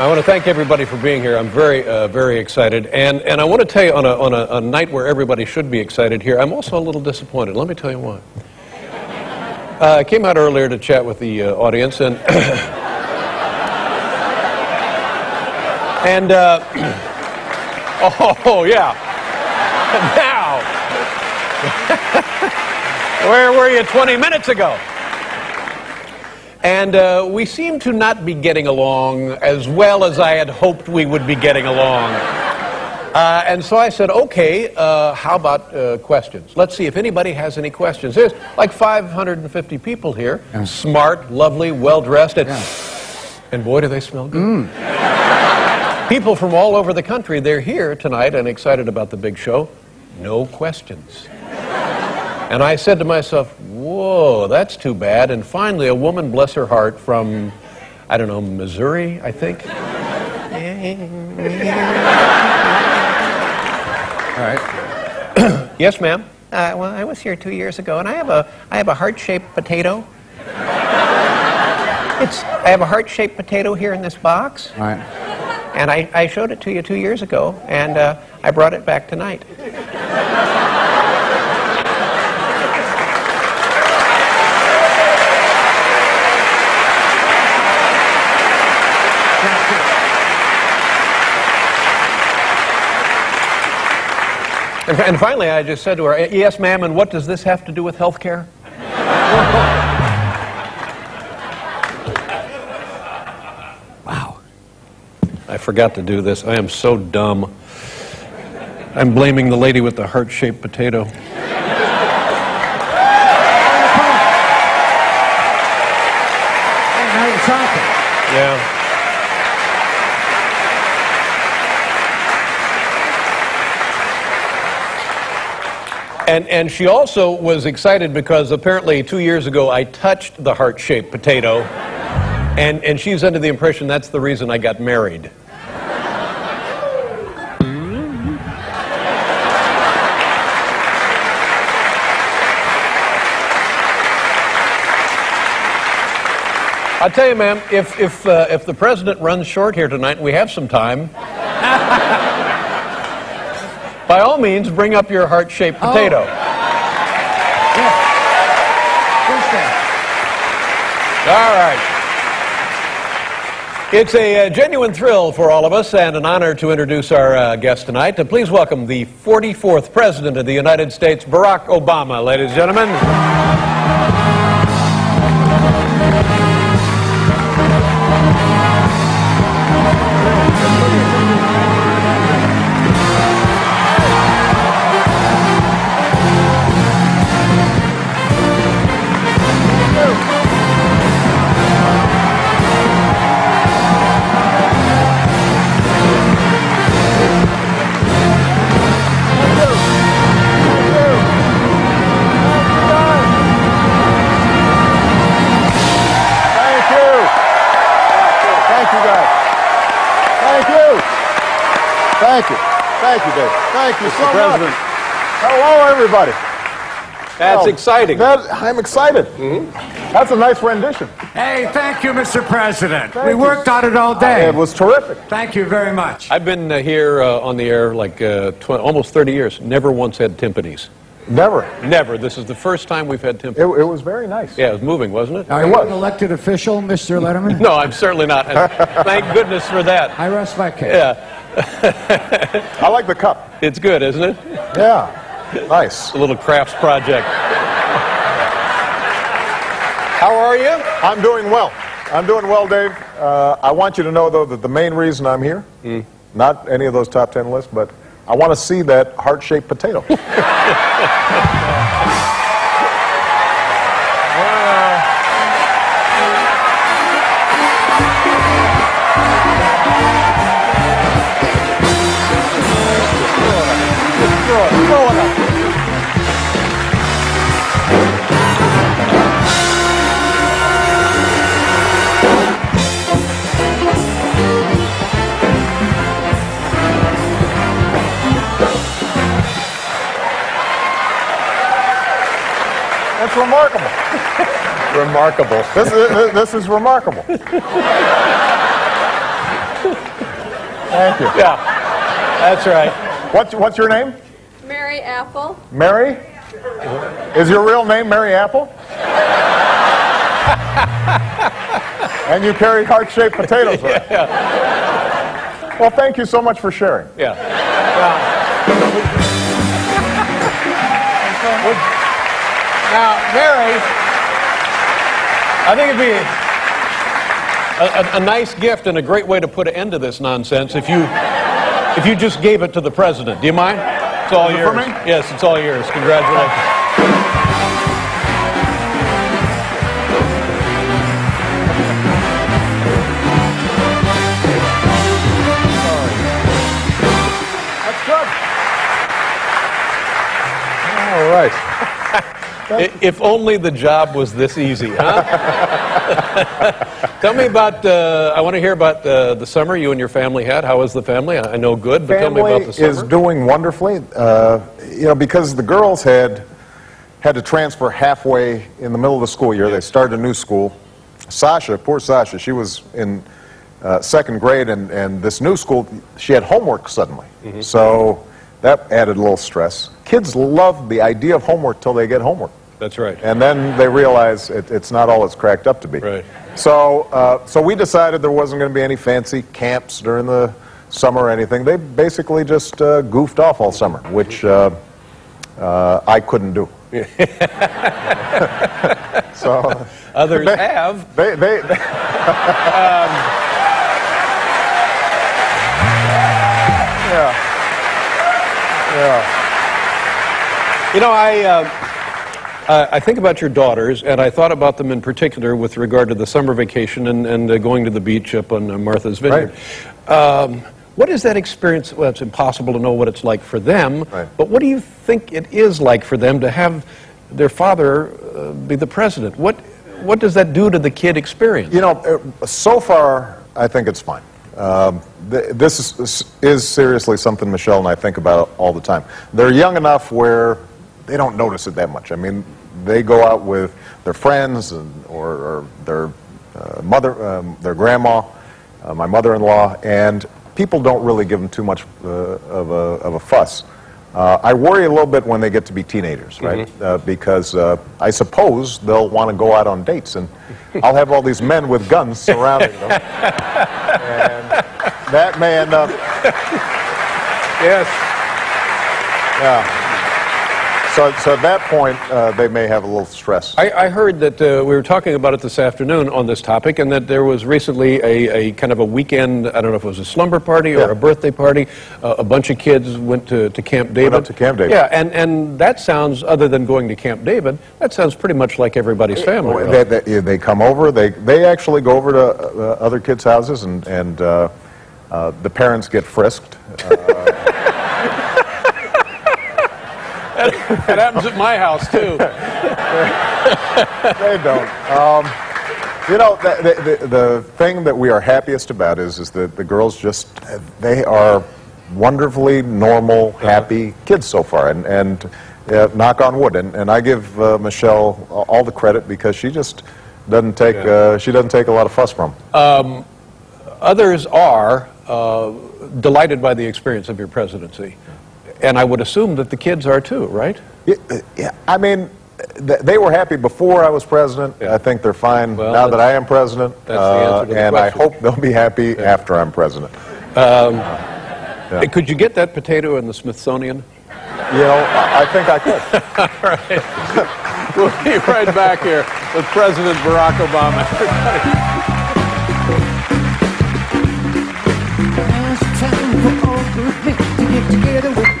I want to thank everybody for being here. I'm very excited. And I want to tell you, on a night where everybody should be excited here, I'm also a little disappointed. Let me tell you why. I came out earlier to chat with the audience, and and oh yeah, now where were you 20 minutes ago? And we seem to not be getting along as well as I had hoped we would be getting along. And so I said, okay, how about questions? Let's see if anybody has any questions. There's like 550 people here. Yeah. Smart, lovely, well-dressed. And boy, do they smell good. People from all over the country, they're here tonight and excited about the big show. No questions. And I said to myself, whoa, that's too bad. And finally, a woman, bless her heart, from, I don't know, Missouri, I think. All right. Yes, ma'am. Well, I was here 2 years ago, and I have a heart-shaped potato. I have a heart-shaped potato here in this box. All right. And I showed it to you 2 years ago, and I brought it back tonight. And finally, I just said to her, yes, ma'am, and what does this have to do with health care? Wow. I forgot to do this. I am so dumb. I'm blaming the lady with the heart-shaped potato. Now you're talking. Yeah. And she also was excited because apparently 2 years ago I touched the heart-shaped potato, and she's under the impression that's the reason I got married. I'll tell you, ma'am, if the president runs short here tonight and we have some time, by all means, bring up your heart-shaped potato. Oh. Yeah. All right. It's a genuine thrill for all of us and an honor to introduce our guest tonight. Please welcome the 44th President of the United States, Barack Obama, ladies and gentlemen. Thank you, Dave. Thank you so much. Hello, everybody. That's exciting. I'm excited. That's a nice rendition. Hey, thank you, Mr. President. We worked on it all day. It was terrific. Thank you very much. I've been here on the air like almost 30 years. Never once had timpanis. Never. Never. This is the first time we've had timpanis. It was very nice. Yeah, it was moving, wasn't it? Are you an elected official, Mr. Letterman? No, I'm certainly not. And thank goodness for that. I rest my case. Yeah. I like the cup. It's good, isn't it? Yeah. Nice. A little crafts project. How are you? I'm doing well. I'm doing well, Dave. I want you to know, though, that the main reason I'm here, not any of those top 10 lists, but I want to see that heart-shaped potato. That's remarkable. Remarkable. This is remarkable. Thank you. Yeah, that's right. What's your name? Mary Apple. Mary? Is your real name Mary Apple? And you carry heart-shaped potatoes, right? Yeah. Well, thank you so much for sharing. Yeah. Now, Mary, I think it'd be a nice gift and a great way to put an end to this nonsense if you just gave it to the president. Do you mind? It's all yours. For me? Yes, it's all yours. Congratulations. That's good. All right. If only the job was this easy, huh? Tell me about, I want to hear about the summer you and your family had. How was the family? I know good, but tell me about the summer. Family is doing wonderfully. Because the girls had to transfer halfway in the middle of the school year. They started a new school. Sasha, poor Sasha, she was in second grade, and this new school, she had homework suddenly. Mm-hmm. So that added a little stress. Kids love the idea of homework till they get homework. That's right. And then they realize it's not all it's cracked up to be. Right. So we decided there wasn't going to be any fancy camps during the summer or anything. They basically just goofed off all summer, which I couldn't do. So others have. Yeah. You know, I think about your daughters, and I thought about them in particular with regard to the summer vacation and going to the beach up on Martha's Vineyard. Right. What is that experience? Well, it's impossible to know what it's like for them, right. But what do you think it is like for them to have their father be the president? What does that do to the kid experience? You know, so far, I think it's fine. This is seriously something Michelle and I think about all the time. They're young enough where they don't notice it that much. I mean, they go out with their friends or their mother, their grandma, my mother-in-law, and people don't really give them too much of a fuss. I worry a little bit when they get to be teenagers, right? Mm-hmm. Because I suppose they'll want to go out on dates, and I'll have all these men with guns surrounding them, and that may end up. Yes. Yeah. So at that point, they may have a little stress. I heard that we were talking about it this afternoon on this topic, and that there was recently a kind of a weekend, I don't know if it was a slumber party or a birthday party. A bunch of kids went to Camp David. Went up to Camp David. Yeah, and that sounds, other than going to Camp David, that sounds pretty much like everybody's family. Right? They come over. They actually go over to other kids' houses, and the parents get frisked. It happens at my house, too. They don't. You know, the thing that we are happiest about is that the girls they are wonderfully normal, happy kids so far, and knock on wood. And I give Michelle all the credit because she just doesn't take she doesn't take a lot of fuss from them. Others are delighted by the experience of your presidency. And I would assume that the kids are too, right? Yeah, I mean, they were happy before I was president. Yeah. I think they're fine now that I am president. That's the answer to the and question. I hope they'll be happy after I'm president. Could you get that potato in the Smithsonian? You know, I think I could. All right. We'll be right back here with President Barack Obama. Now it's time for all good men to get together with